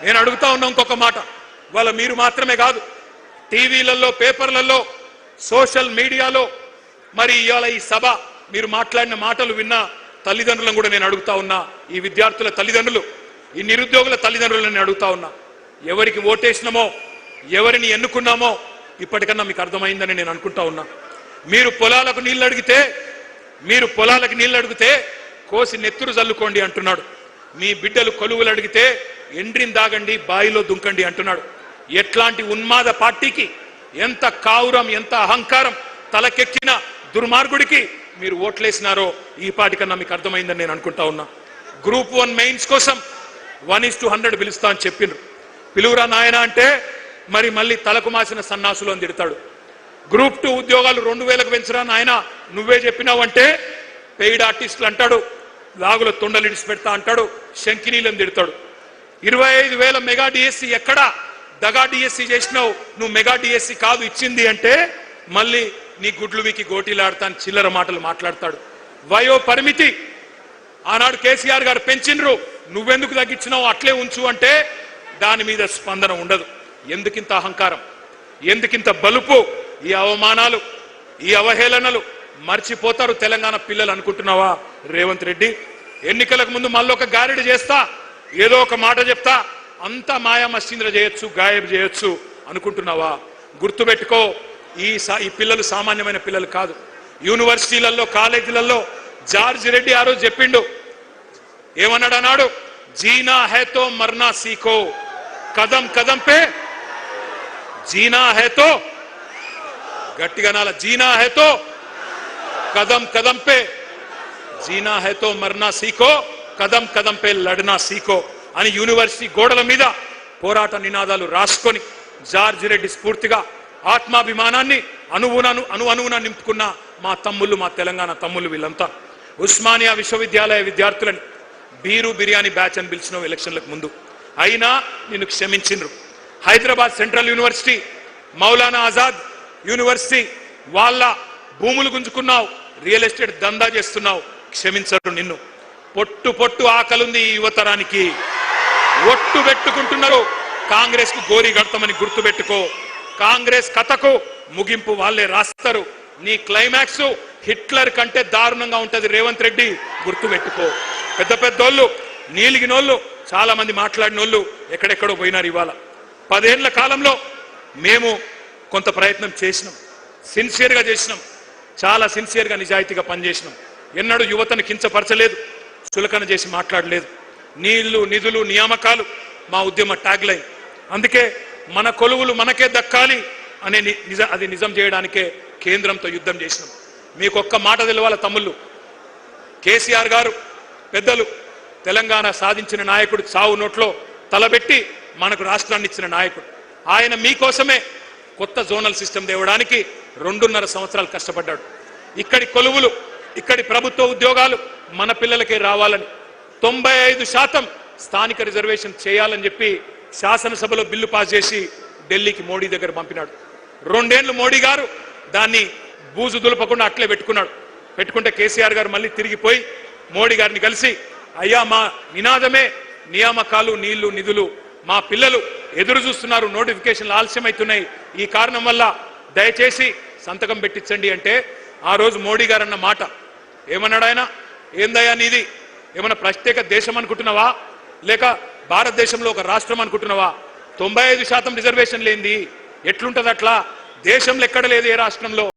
నేను అడుగుతా ఉన్నా ఇంకొక మాట, వాళ్ళ మీరు మాత్రమే కాదు, టీవీలలో, పేపర్లలో, సోషల్ మీడియాలో, మరి ఇవాళ ఈ సభ మీరు మాట్లాడిన మాటలు విన్న తల్లిదండ్రులను కూడా నేను అడుగుతా ఉన్నా, ఈ విద్యార్థుల తల్లిదండ్రులు, ఈ నిరుద్యోగుల తల్లిదండ్రులను నేను అడుగుతా ఉన్నా, ఎవరికి ఓటేసినామో, ఎవరిని ఎన్నుకున్నామో ఇప్పటికన్నా మీకు అర్థమైందని నేను అనుకుంటా ఉన్నా. మీరు పొలాలకు నీళ్లు అడిగితే కోసి నెత్తురు చల్లుకోండి అంటున్నాడు. మీ బిడ్డలు కొలువులు అడిగితే ఎండ్రిని దాగండి, బాయిలో దుంకండి అంటున్నాడు. ఎట్లాంటి ఉన్మాద పార్టీకి, ఎంత కావురం, ఎంత అహంకారం తలకెక్కిన దుర్మార్గుడికి మీరు ఓట్లేసినారో ఈ పాటికన్నా మీకు అర్థమైందని నేను అనుకుంటా ఉన్నా. గ్రూప్ 1 మెయిన్స్ కోసం 1:100 పిలుస్తా అని చెప్పిండ్రు. పిలువురా నాయన అంటే మరి మళ్ళీ తలకు మాసిన సన్నాసులు అని తిడతాడు. గ్రూప్ 2 ఉద్యోగాలు 2000కు పెంచరా నాయన, నువ్వే చెప్పినావంటే పెయిడ్ ఆర్టిస్టులు అంటాడు, లాగుల తొండలు ఇడిచి పెడతా అంటాడు, శంకినీలను తిడతాడు. 25,000 మెగా డిఎస్సి ఎక్కడా దగా డిఎస్సి చేసినావు, నువ్వు మెగా డిఎస్సి కాదు ఇచ్చింది అంటే మళ్ళీ నీ గుడ్లు వీకి గోటీలాడతాను చిల్లర మాటలు మాట్లాడతాడు. వయో పరిమితి ఆనాడు కేసీఆర్ గారు పెంచిండ్రు, నువ్వెందుకు తగ్గించినావు, అట్లే ఉంచు అంటే దాని మీద స్పందన ఉండదు. ఎందుకింత అహంకారం, ఎందుకింత బలుపు, ఈ అవమానాలు, ఈ అవహేళనలు మర్చిపోతారు తెలంగాణ పిల్లలు అనుకుంటున్నావా రేవంత్ రెడ్డి? ఎన్నికలకు ముందు మళ్ళొక గారెడి చేస్తా, ఏదో ఒక మాట చెప్తా, అంతా మాయా మస్తీంద్ర చేయొచ్చు, గాయబ్ చేయొచ్చు అనుకుంటున్నావా? గుర్తుపెట్టుకో, ఈ పిల్లలు సామాన్యమైన పిల్లలు కాదు. యూనివర్సిటీలలో, కాలేజీలలో జార్జ్ రెడ్డి ఆ రోజు చెప్పిండు, ఏమన్నాడు అన్నాడు, జీనా హైతో మర్నా సీఖో, కదం కదం పే జీనా హైతో, గట్టిగా నాల, జీనా హైతో కదం కదం పే, జీనా హైతో మర్నా సీఖో, కదం కదం పే లడ్నా సీఖో అని యూనివర్సిటీ గోడల మీద పోరాట నినాదాలు రాసుకొని జార్జ్ రెడ్డి స్ఫూర్తిగా ఆత్మాభిమానాన్ని అణువున నింపుకున్న మా తమ్ముళ్ళు, మా తెలంగాణ తమ్ముళ్ళు వీళ్ళంతా. ఉస్మానియా విశ్వవిద్యాలయ విద్యార్థులని బీరు బిర్యానీ బ్యాచ్ అని పిలిచిన ఎలక్షన్లకు ముందు, అయినా నిన్ను క్షమించిండ్రు. Hyderabad central university, Maulana Azad university వాళ్ళ భూములు గుంజుకున్నావు, రియల్ ఎస్టేట్ దందా చేస్తున్నావు, క్షమించరు నిన్ను. పొట్టు పొట్టు ఆకలుంది ఈ యువతరానికి, ఒట్టు పెట్టుకుంటున్నారు కాంగ్రెస్ కు గోరి గడతామని గుర్తుపెట్టుకో. కాంగ్రెస్ కథకు ముగింపు వాళ్ళే రాస్తారు. నీ క్లైమాక్స్ హిట్లర్ కంటే దారుణంగా ఉంటది రేవంత్ రెడ్డి, గుర్తుపెట్టుకో. పెద్ద పెద్దోళ్ళు, నీలిగినోళ్ళు, చాలా మంది మాట్లాడినోళ్ళు ఎక్కడెక్కడో పోయినారు. ఇవాళ 10 ఏళ్ల కాలంలో మేము కొంత ప్రయత్నం చేసినాం, సిన్సియర్గా చేసినాం, చాలా సిన్సియర్గా నిజాయితీగా పనిచేసినాం. ఎన్నడూ యువతను కించపరచలేదు, చులకన చేసి మాట్లాడలేదు. నీళ్లు, నిధులు, నియామకాలు మా ఉద్యమ ట్యాగ్ లైన్. అందుకే మన కొలువులు మనకే దక్కాలి అనే అది నిజం చేయడానికే కేంద్రంతో యుద్ధం చేసినాం. మీకు ఒక్క మాట తెలవాల తమ్ముళ్ళు, కేసీఆర్ గారు పెద్దలు తెలంగాణ సాధించిన నాయకుడు, చావు నోట్లో తలబెట్టి మనకు రాష్ట్రాన్ని ఇచ్చిన నాయకుడు. ఆయన మీకోసమే కొత్త జోనల్ సిస్టమ్ తేవడానికి 2.5 సంవత్సరాలు కష్టపడ్డాడు. ఇక్కడి కొలువులు, ఇక్కడి ప్రభుత్వ ఉద్యోగాలు మన పిల్లలకే రావాలని 95% స్థానిక రిజర్వేషన్ చేయాలని చెప్పి శాసనసభలో బిల్లు పాస్ చేసి ఢిల్లీకి మోడీ దగ్గర పంపినాడు. 2 ఏళ్లు మోడీ గారు దాన్ని బూజు దులపకుండా అట్లే పెట్టుకుంటే కేసీఆర్ గారు మళ్ళీ తిరిగిపోయి మోడీ గారిని కలిసి, అయ్యా మా నినాదమే నియామకాలు, నీళ్లు, నిధులు, మా పిల్లలు ఎదురు చూస్తున్నారు, నోటిఫికేషన్లు ఆలస్యమవుతున్నాయి, ఈ కారణం వల్ల దయచేసి సంతకం పెట్టించండి అంటే ఆ రోజు మోడీ గారు అన్న మాట ఏమన్నాడు ఆయన? ఏందయ్యా నీది, ఏమన్నా ప్రత్యేక దేశం అనుకుంటున్నావా, లేక భారతదేశంలో ఒక రాష్ట్రం అనుకుంటున్నావా? 95% రిజర్వేషన్ లేనిది ఎట్లుంటది అట్లా? దేశంలో ఎక్కడ లేదు ఏ రాష్ట్రంలో.